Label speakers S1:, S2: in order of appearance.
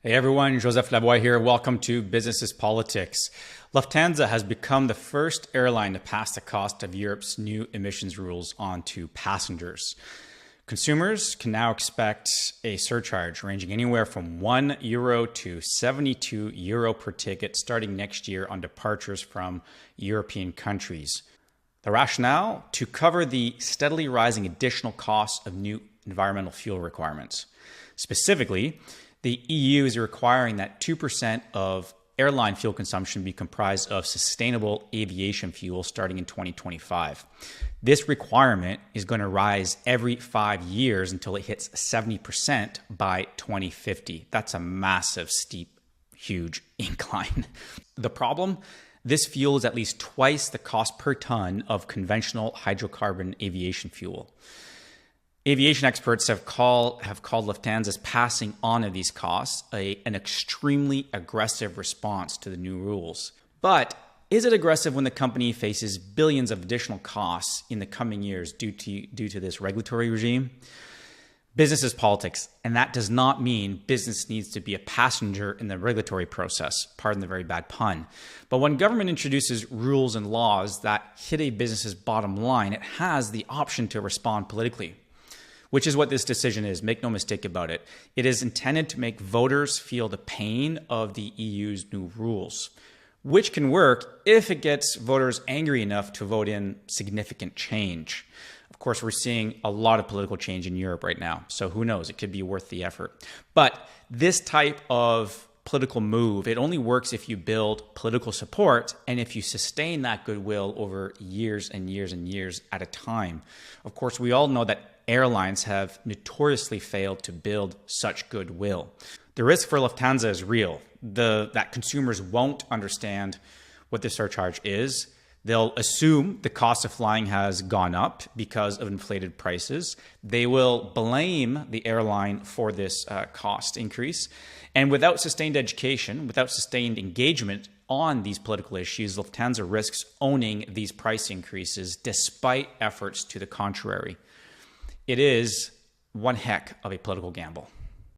S1: Hey everyone, Joseph Lavoie here. Welcome to Business is Politics. Lufthansa has become the first airline to pass the cost of Europe's new emissions rules on to passengers. Consumers can now expect a surcharge ranging anywhere from €1 to €72 per ticket starting next year on departures from European countries. The rationale? To cover the steadily rising additional costs of new environmental fuel requirements. Specifically, the EU is requiring that 2% of airline fuel consumption be comprised of sustainable aviation fuel starting in 2025. This requirement is going to rise every 5 years until it hits 70% by 2050. That's a massive, steep, huge incline. The problem? This fuel is at least twice the cost per ton of conventional hydrocarbon aviation fuel. Aviation experts have called Lufthansa's passing on of these costs an extremely aggressive response to the new rules. But is it aggressive when the company faces billions of additional costs in the coming years due to this regulatory regime? Business is politics, and that does not mean business needs to be a passenger in the regulatory process, pardon the very bad pun. But when government introduces rules and laws that hit a business's bottom line, it has the option to respond politically, which is what this decision is. Make no mistake about it. It is intended to make voters feel the pain of the EU's new rules, which can work if it gets voters angry enough to vote in significant change. Of course, we're seeing a lot of political change in Europe right now, so who knows? It could be worth the effort. But this type of political move, it only works if you build political support and if you sustain that goodwill over years and years and years at a time. Of course, we all know that airlines have notoriously failed to build such goodwill. The risk for Lufthansa is real, that consumers won't understand what the surcharge is. They'll assume the cost of flying has gone up because of inflated prices. They will blame the airline for this cost increase. And without sustained education, without sustained engagement on these political issues, Lufthansa risks owning these price increases despite efforts to the contrary. It is one heck of a political gamble.